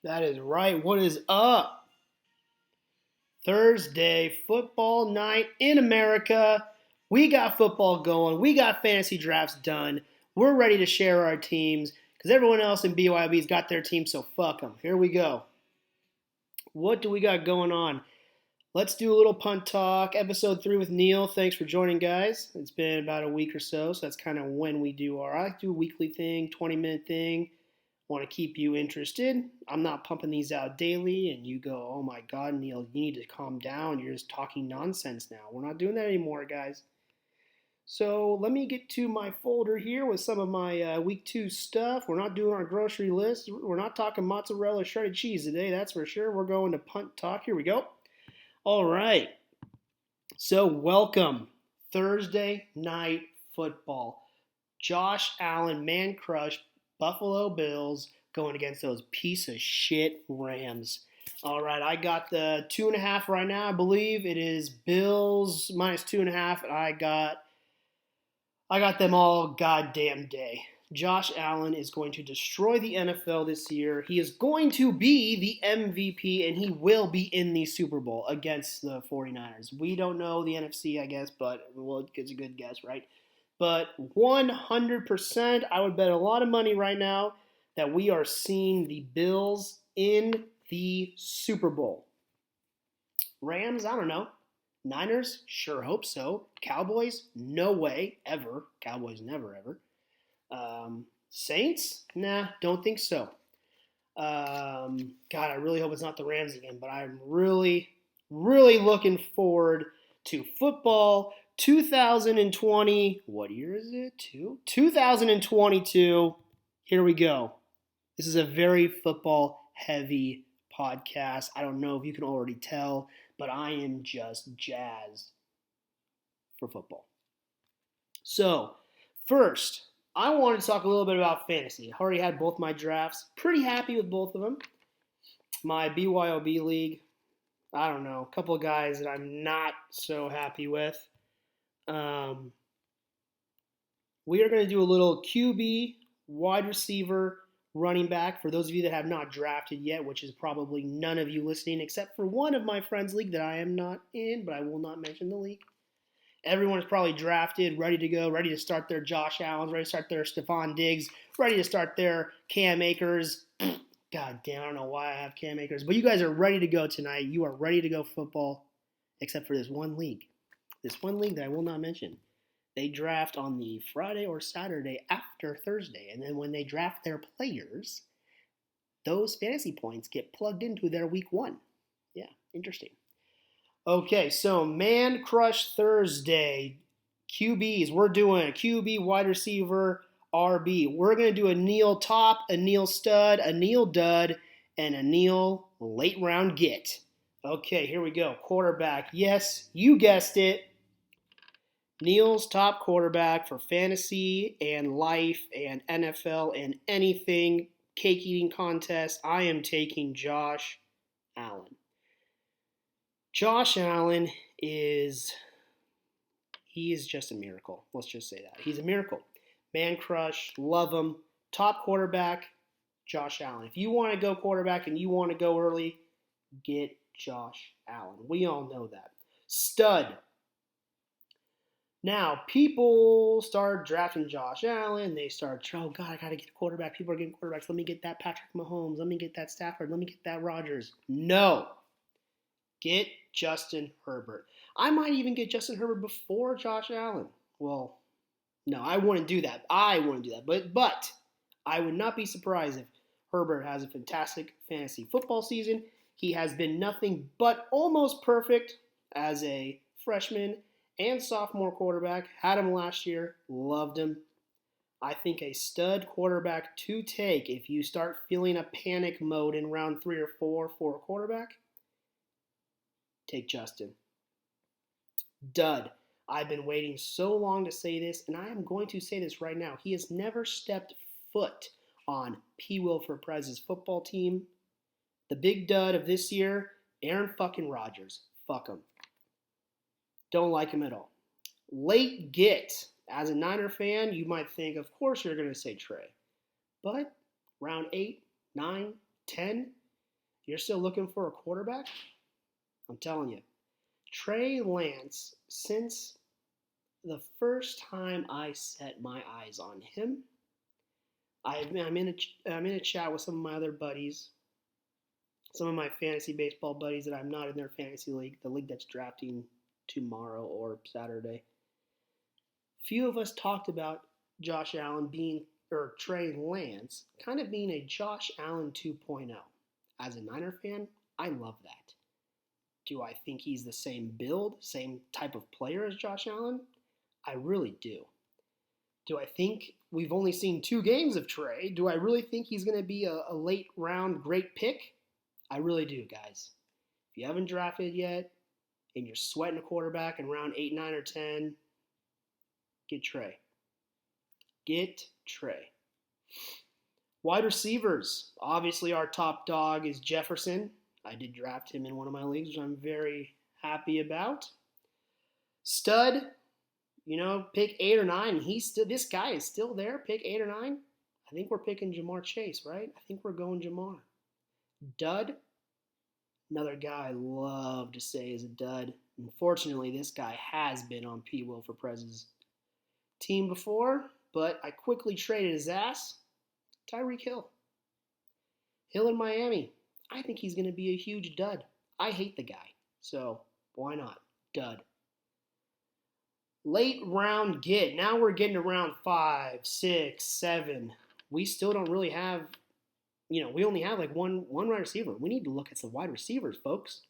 That is right. What is up? Thursday, football night in America. We got football going. We got fantasy drafts done. We're ready to share our teams because everyone else in BYOB's got their team, so fuck them. Here we go. What do we got going on? Let's do a little punt talk. Episode 3 with Neil. Thanks for joining, guys. It's been about a week or so that's kind of when we do I like to do a weekly thing, 20-minute thing. Want to keep you interested. I'm not pumping these out daily, and you go, oh my God, Neil, you need to calm down. You're just talking nonsense now. We're not doing that anymore, guys. So let me get to my folder here with some of my week 2 stuff. We're not doing our grocery list. We're not talking mozzarella shredded cheese today, that's for sure. We're going to punt talk. Here we go. All right. So welcome. Thursday night football. Josh Allen, man crush, Buffalo Bills going against those piece of shit Rams. All right, I got the 2.5 right now. I believe it is Bills minus 2.5, and I got them all goddamn day. Josh Allen is going to destroy the NFL this year. He is going to be the MVP, and he will be in the Super Bowl against the 49ers. We don't know the NFC, I guess, but well, it's a good guess, right? But 100%, I would bet a lot of money right now that we are seeing the Bills in the Super Bowl. Rams, I don't know. Niners, sure hope so. Cowboys, no way, ever. Cowboys, never, ever. Saints, nah, don't think so. God, I really hope it's not the Rams again, but I'm really, really looking forward to football 2020. What year is it? 2022. Here we go. This is a very football heavy podcast. I don't know if you can already tell, but I am just jazzed for football. So, first, I wanted to talk a little bit about fantasy. I already had both my drafts. Pretty happy with both of them. My BYOB league, I don't know, a couple of guys that I'm not so happy with. We are going to do a little QB, wide receiver, running back for those of you that have not drafted yet, which is probably none of you listening except for one of my friends' league that I am not in, but I will not mention the league. Everyone is probably drafted, ready to go, ready to start their Josh Allens, ready to start their Stephon Diggs, ready to start their Cam Akers. God damn, I don't know why I have Cam Akers, but you guys are ready to go tonight. You are ready to go football, except for this one league. This one league that I will not mention. They draft on the Friday or Saturday after Thursday, and then when they draft their players, those fantasy points get plugged into their week 1. Yeah, interesting. Okay, so Man Crush Thursday. QBs. We're doing a QB, wide receiver, RB. We're going to do a Neil top, a Neil stud, a Neil dud, and a Neil late round get. Okay, here we go. Quarterback. Yes, you guessed it. Neil's top quarterback for fantasy and life and NFL and anything cake eating contest. I am taking Josh Allen. Josh Allen is just a miracle. Let's just say that. He's a miracle. Man crush, love him. Top quarterback, Josh Allen. If you want to go quarterback and you want to go early, get Josh Allen. We all know that. Stud. Now, people start drafting Josh Allen. They start, oh, God, I got to get a quarterback. People are getting quarterbacks. Let me get that Patrick Mahomes. Let me get that Stafford. Let me get that Rodgers. No. Get Justin Herbert. I might even get Justin Herbert before Josh Allen. Well, no, I wouldn't do that. But I would not be surprised if Herbert has a fantastic fantasy football season. He has been nothing but almost perfect as a freshman and sophomore quarterback. Had him last year. Loved him. I think a stud quarterback to take if you start feeling a panic mode in round 3 or 4 for a quarterback. Take Justin. Dud. I've been waiting so long to say this, and I am going to say this right now. He has never stepped foot on P. Wilford Prez's football team. The big dud of this year, Aaron fucking Rodgers. Fuck him. Don't like him at all. Late get. As a Niner fan, you might think, of course you're going to say Trey. But round 8, 9, 10, You're still looking for a quarterback? I'm telling you, Trey Lance, since the first time I set my eyes on him, I'm in a chat with some of my other buddies, some of my fantasy baseball buddies that I'm not in their fantasy league, the league that's drafting tomorrow or Saturday. Few of us talked about Josh Allen being, or Trey Lance, kind of being a Josh Allen 2.0. As a Niner fan, I love that. Do I think he's the same build, same type of player as Josh Allen? I really do. Do I think we've only seen 2 games of Trey? Do I really think he's going to be a late round great pick? I really do, guys. If you haven't drafted yet and you're sweating a quarterback in round 8, 9, or 10, get Trey. Get Trey. Wide receivers. Obviously, our top dog is Jefferson. I did draft him in one of my leagues, which I'm very happy about. Stud, pick 8 or 9. This guy is still there. Pick 8 or 9. I think we're picking Jamar Chase, right? I think we're going Jamar. Dud, another guy I love to say is a dud. Unfortunately, this guy has been on P. Will for Prez's team before, but I quickly traded his ass. Tyreek Hill. Hill in Miami. I think he's going to be a huge dud. I hate the guy, so why not? Dud. Late round get. Now we're getting to round 5, 6, 7. We still don't really have, we only have like one wide receiver. We need to look at some wide receivers, folks.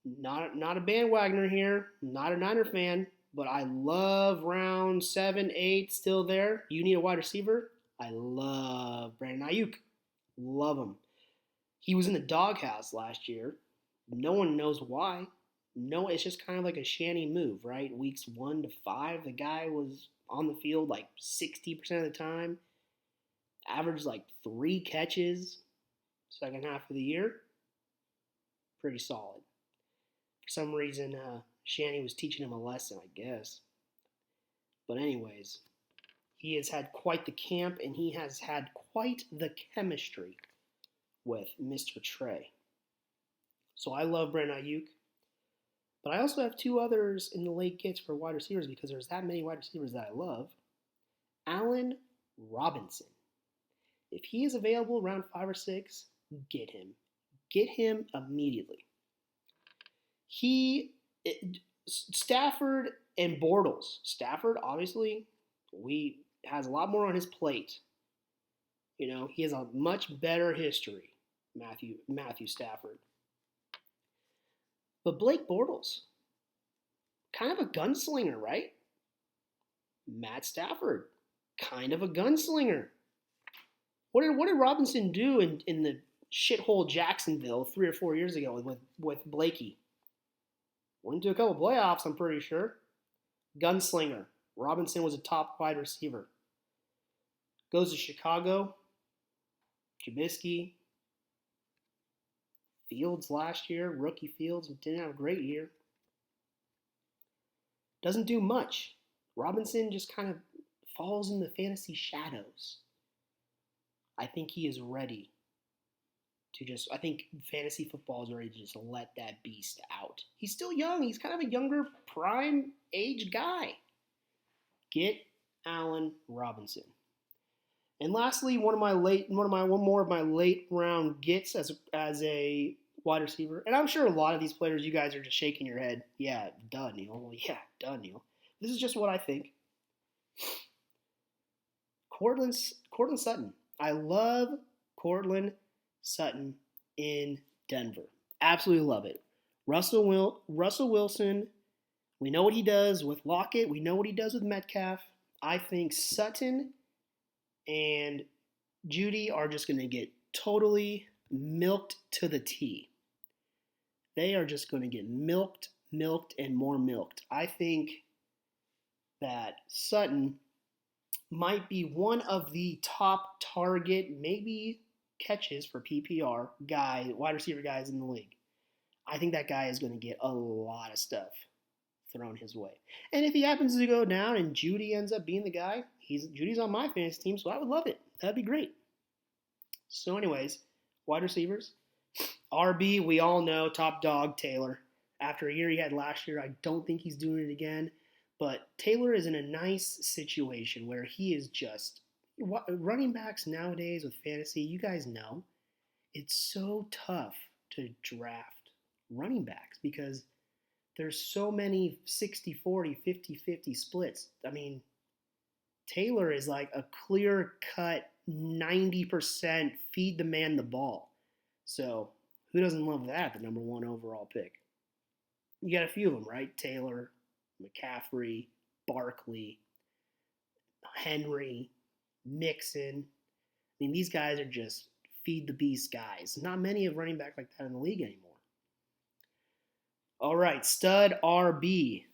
Not a bandwagoner here. Not a Niner fan. But I love round 7, 8 still there. You need a wide receiver? I love Brandon Ayuk. Love him. He was in the doghouse last year. No one knows why. No, it's just kind of like a shanty move, right? Weeks 1 to 5, the guy was on the field like 60% of the time. Averaged like 3 catches second half of the year. Pretty solid. For some reason, Shanny was teaching him a lesson, I guess. But anyways, he has had quite the camp, and he has had quite the chemistry with Mr. Trey. So I love Brandon Ayuk. But I also have 2 others in the late gets for wide receivers because there's that many wide receivers that I love. Allen Robinson. If he is available around 5 or 6, get him. Get him immediately. Stafford and Bortles. Stafford, obviously, has a lot more on his plate. He has a much better history, Matthew Stafford. But Blake Bortles, kind of a gunslinger, right? Matt Stafford, kind of a gunslinger. What did Robinson do in the shithole Jacksonville 3 or 4 years ago with Blakey? Went to a couple playoffs, I'm pretty sure. Gunslinger. Robinson was a top wide receiver. Goes to Chicago. Trubisky. Fields last year. Rookie Fields didn't have a great year. Doesn't do much. Robinson just kind of falls in the fantasy shadows. I think he is ready I think fantasy football is ready to just let that beast out. He's still young. He's kind of a younger, prime age guy. Get Allen Robinson. And lastly, one more of my late round gets as a wide receiver. And I'm sure a lot of these players, you guys are just shaking your head. Yeah, duh, Neil. Well, yeah, duh, Neil. This is just what I think. Courtland Sutton. I love Courtland Sutton in Denver. Absolutely love it. Russell Wilson, we know what he does with Lockett. We know what he does with Metcalf. I think Sutton and Judy are just going to get totally milked to the T. They are just going to get milked, and more milked. I think that Sutton might be one of the top target, maybe catches for PPR wide receiver guys in the league. I think that guy is going to get a lot of stuff thrown his way. And if he happens to go down and Judy ends up being the guy, Judy's on my fantasy team, so I would love it. That'd be great. So, anyways, wide receivers. RB, we all know, top dog, Taylor. After a year he had last year, I don't think he's doing it again. But Taylor is in a nice situation where he is just running backs nowadays with fantasy. You guys know it's so tough to draft running backs because there's so many 60-40, 50-50 splits. I mean, Taylor is like a clear cut 90% feed the man the ball. So who doesn't love that, the number one overall pick? You got a few of them, right? Taylor, McCaffrey, Barkley, Henry, Mixon. I mean, these guys are just feed the beast guys. Not many have running back like that in the league anymore. All right, stud RB.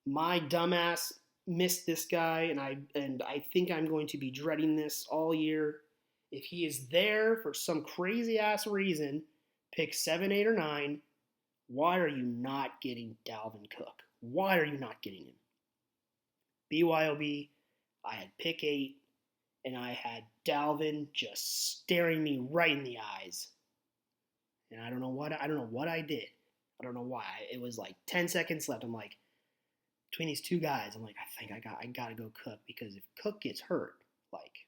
My dumbass missed this guy, and I think I'm going to be dreading this all year. If he is there for some crazy ass reason, pick 7, 8, or 9, why are you not getting Dalvin Cook? Why are you not getting him? BYOB, I had pick 8, and I had Dalvin just staring me right in the eyes. And I don't know what I did. I don't know why. It was like 10 seconds left. I'm like, between these two guys, I'm like, I think I gotta go Cook, because if Cook gets hurt, like,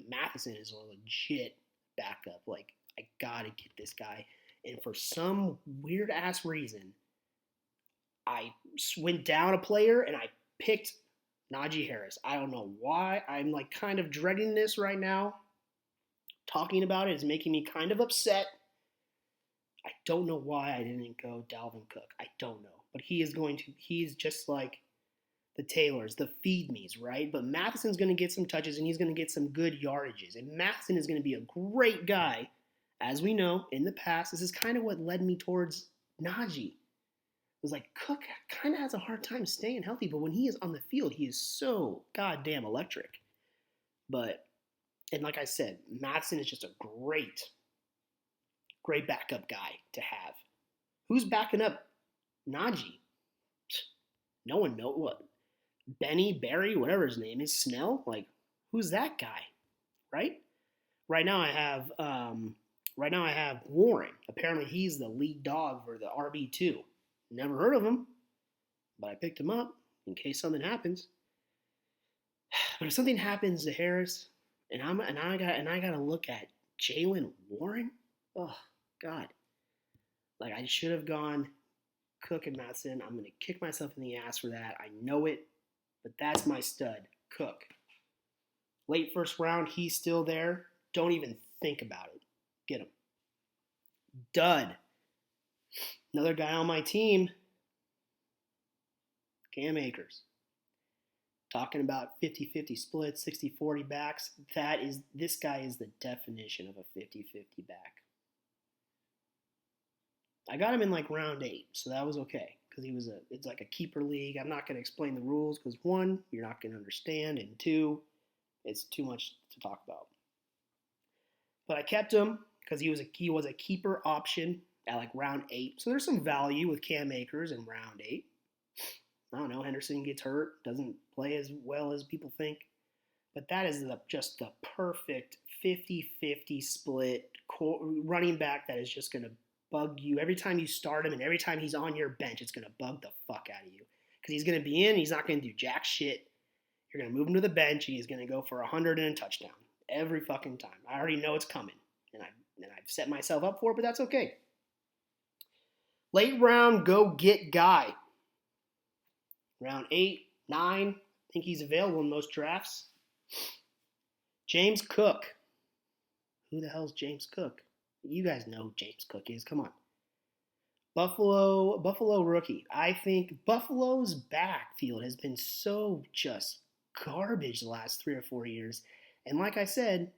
Matheson is a legit backup. Like, I gotta get this guy. And for some weird ass reason, I went down a player and I picked Najee Harris. I don't know why. I'm like kind of dreading this right now. Talking about it is making me kind of upset. I don't know why I didn't go Dalvin Cook. I don't know. But he's just like the Taylors, the feed me's, right? But Matheson's going to get some touches and he's going to get some good yardages. And Matheson is going to be a great guy. As we know, in the past, this is kind of what led me towards Najee. It was like Cook kind of has a hard time staying healthy, but when he is on the field, he is so goddamn electric. And like I said, Matheson is just a great backup guy to have. Who's backing up Najee? No one knows. What? Benny, Barry, whatever his name is, Snell? Like, who's that guy? Right? Right now I have Warren. Apparently he's the lead dog for the RB2. Never heard of him, but I picked him up in case something happens. But if something happens to Harris, and I gotta look at Jaylen Warren, oh God, like I should have gone Cook and Matheson. I'm gonna kick myself in the ass for that. I know it, but that's my stud, Cook. Late first round, he's still there. Don't even think about it. Get him. Dud. Another guy on my team, Cam Akers. Talking about 50-50 splits, 60-40 backs. This guy is the definition of a 50-50 back. I got him in like round 8, so that was okay because it's like a keeper league. I'm not going to explain the rules because 1, you're not going to understand, and 2, it's too much to talk about. But I kept him because he was a keeper option at like round 8. So there's some value with Cam Akers in round 8. I don't know, Henderson gets hurt, doesn't play as well as people think. But that is just the perfect 50-50 split running back that is just going to bug you. Every time you start him and every time he's on your bench, it's going to bug the fuck out of you. Because he's going to be in, he's not going to do jack shit. You're going to move him to the bench, and he's going to go for 100 and a touchdown every fucking time. I already know it's coming, and I've set myself up for it, but that's okay. Late round, go get guy. Round 8, 9, I think he's available in most drafts. James Cook. Who the hell's James Cook? You guys know who James Cook is. Come on. Buffalo rookie. I think Buffalo's backfield has been so just garbage the last 3 or 4 years. And like I said,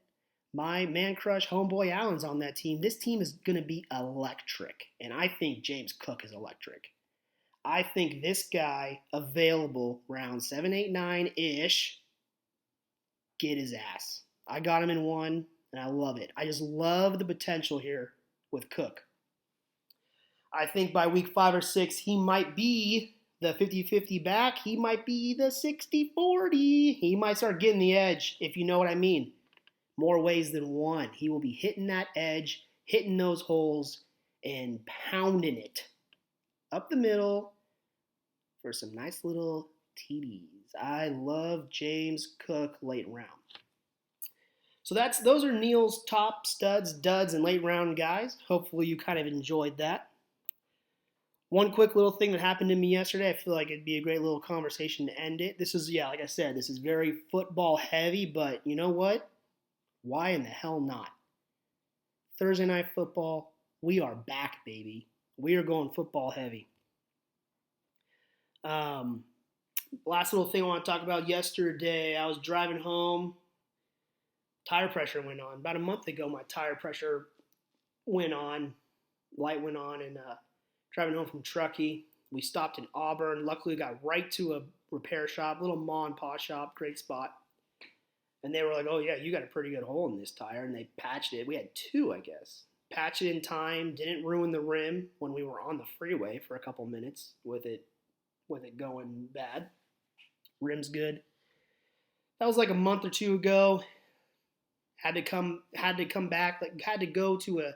my man crush homeboy Allen's on that team. This team is going to be electric. And I think James Cook is electric. I think this guy available round 7, 8, 9-ish, get his ass. I got him in 1, and I love it. I just love the potential here with Cook. I think by week 5 or 6, he might be the 50-50 back. He might be the 60-40. He might start getting the edge, if you know what I mean. more ways than one. He will be hitting that edge, hitting those holes, and pounding it up the middle for some nice little TDs. I love James Cook late round. So those are Neil's top studs, duds, and late round guys. Hopefully you kind of enjoyed that. One quick little thing that happened to me yesterday, I feel like it'd be a great little conversation to end it. This is, like I said, this is very football heavy, but you know what? Why in the hell not? Thursday night football, we are back, baby. We are going football heavy. Last little thing I want to talk about yesterday, I was driving home. Tire pressure went on. About a month ago, my tire pressure went on. Light went on, and driving home from Truckee, we stopped in Auburn. Luckily, we got right to a repair shop, little ma and pa shop, great spot. And they were like, oh, yeah, you got a pretty good hole in this tire. And they patched it. We had two, I guess. Patched it in time, didn't ruin the rim when we were on the freeway for a couple minutes with it going bad. Rim's good. That was like a month or two ago. Had to come back, had to go to a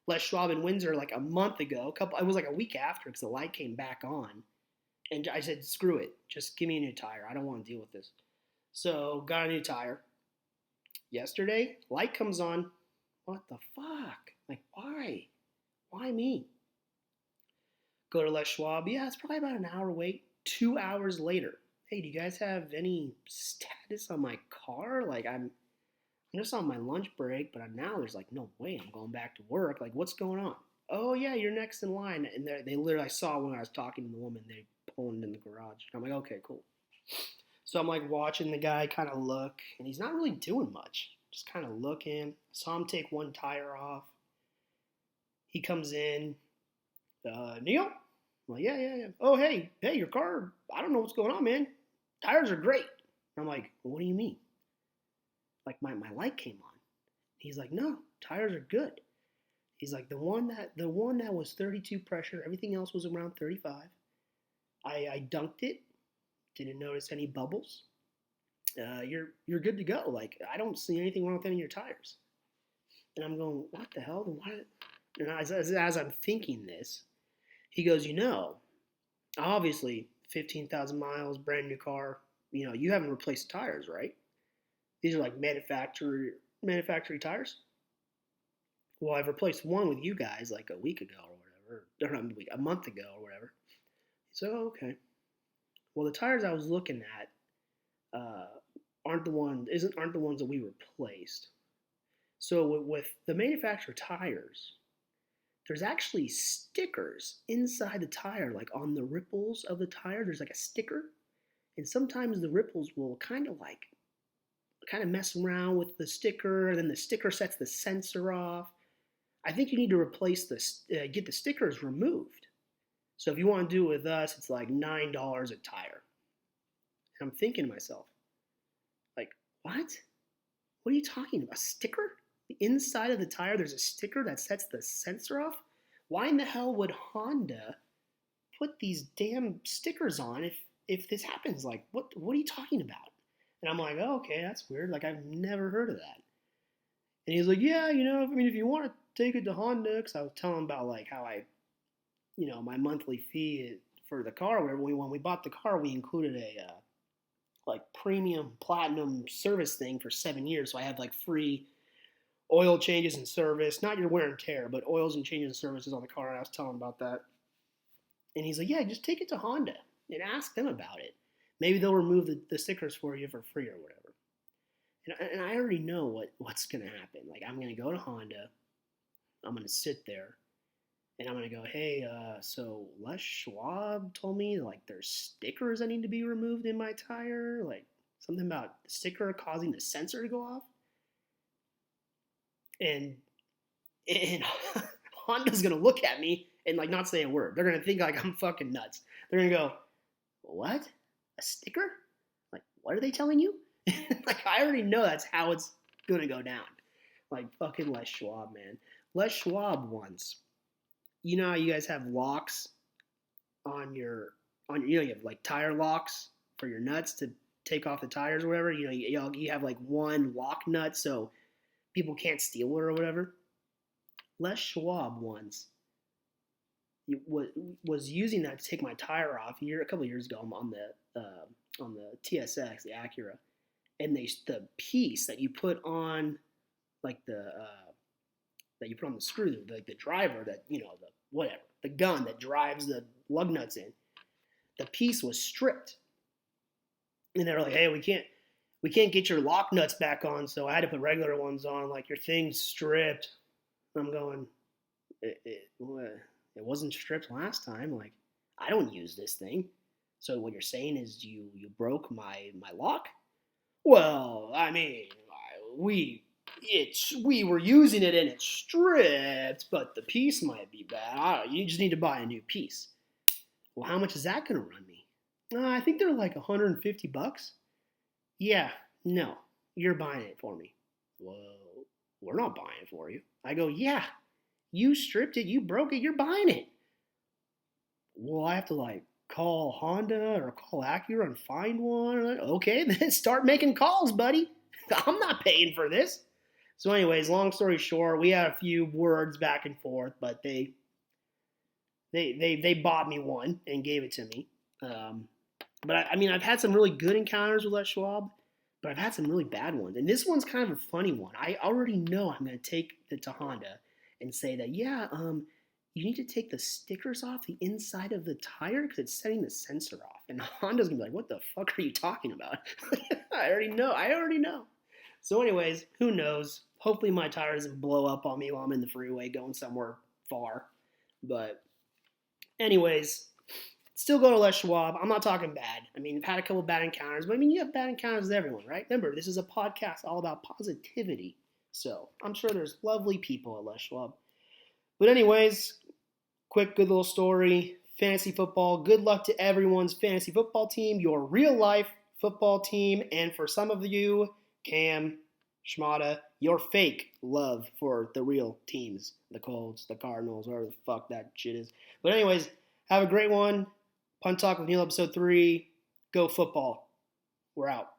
Les Schwab in Windsor like a month ago. It was like a week after because the light came back on. And I said, screw it. Just give me a new tire. I don't want to deal with this. So got a new tire. Yesterday, light comes on. What the fuck? Like, why? Why me? Go to Les Schwab. Yeah, it's probably about an hour wait. 2 hours later. Hey, do you guys have any status on my car? Like, I'm just on my lunch break, but now there's like, no way, I'm going back to work. Like, what's going on? Oh, yeah, you're next in line. And they literally, I saw when I was talking to the woman, they pulled in the garage. I'm like, okay, cool. So I'm like watching the guy kind of look, and he's not really doing much. Just kind of looking. Saw him take one tire off. He comes in. Neil? I'm like, yeah. Oh, hey, your car, I don't know what's going on, man. Tires are great. I'm like, what do you mean? Like, my light came on. He's like, no, tires are good. He's like, the one that was 32 pressure, everything else was around 35. I dunked it. Didn't notice any bubbles. You're good to go. Like, I don't see anything wrong with any of your tires. And I'm going, what the hell? What? And as I'm thinking this, he goes, obviously 15,000 miles, brand new car. You haven't replaced tires, right? These are like manufacturer tires. Well, I've replaced one with you guys like a week ago or whatever, or a month ago or whatever. So, okay. Well, the tires I was looking at aren't the ones that we replaced. So with the manufacturer tires, there's actually stickers inside the tire, like on the ripples of the tire. There's like a sticker, and sometimes the ripples will kind of mess around with the sticker, and then the sticker sets the sensor off. I think you need to replace get the stickers removed. So if you want to do it with us, it's like $9 a tire. And I'm thinking to myself, like, what? What are you talking about? A sticker? The inside of the tire, there's a sticker that sets the sensor off? Why in the hell would Honda put these damn stickers on if this happens? Like, what are you talking about? And I'm like, oh, okay, that's weird. Like, I've never heard of that. And he's like, yeah, if you want to take it to Honda, because I was telling him about, like, how my monthly fee for the car, whatever. When we bought the car, we included a, premium platinum service thing for 7 years. So I have, free oil changes and service. Not your wear and tear, but oils and changes and services on the car. And I was telling him about that. And he's like, yeah, just take it to Honda and ask them about it. Maybe they'll remove the stickers for you for free or whatever. And I already know what's going to happen. Like, I'm going to go to Honda. I'm going to sit there. And I'm going to go, hey, so Les Schwab told me, there's stickers that need to be removed in my tire. Like, something about the sticker causing the sensor to go off. And Honda's going to look at me and, not say a word. They're going to think, I'm fucking nuts. They're going to go, what? A sticker? Like, what are they telling you? I already know that's how it's going to go down. Like, fucking Les Schwab, man. Les Schwab once. You know how you guys have locks on your you have tire locks for your nuts to take off the tires or whatever. You have one lock nut, so people can't steal it or whatever. Les Schwab once was using that to take my tire off a couple of years ago on the TSX, the Acura, and the piece that you put on like the that you put on the screw, like the driver that the whatever the gun that drives the lug nuts in, the piece was stripped, and they're like, hey, we can't get your lock nuts back on, so I had to put regular ones on. Like your thing's stripped. I'm going, it wasn't stripped last time. Like I don't use this thing. So what you're saying is you broke my lock? Well, I mean, we were using it and it's stripped, but the piece might be bad. You just need to buy a new piece. Well, how much is that going to run me? I think they're like $150. Yeah, no, you're buying it for me. Well, we're not buying it for you. I go, yeah, you stripped it, you broke it, you're buying it. Well, I have to like call Honda or call Acura and find one. Okay, then start making calls, buddy. I'm not paying for this. So, anyways, long story short, we had a few words back and forth, but they bought me one and gave it to me. But I mean, I've had some really good encounters with Les Schwab, but I've had some really bad ones. And this one's kind of a funny one. I already know I'm going to take it to Honda and say that, yeah, you need to take the stickers off the inside of the tire because it's setting the sensor off. And Honda's going to be like, what the fuck are you talking about? I already know. So anyways, who knows? Hopefully my tire doesn't blow up on me while I'm in the freeway going somewhere far. But anyways, still go to Les Schwab. I'm not talking bad. I mean, I've had a couple bad encounters, but I mean, you have bad encounters with everyone, right? Remember, this is a podcast all about positivity. So I'm sure there's lovely people at Les Schwab. But anyways, quick, good little story. Fantasy football. Good luck to everyone's fantasy football team, your real life football team, and for some of you, Cam, Schmada, your fake love for the real teams, the Colts, the Cardinals, whatever the fuck that shit is. But anyways, have a great one. Punt Talk with Neil, episode 3. Go football. We're out.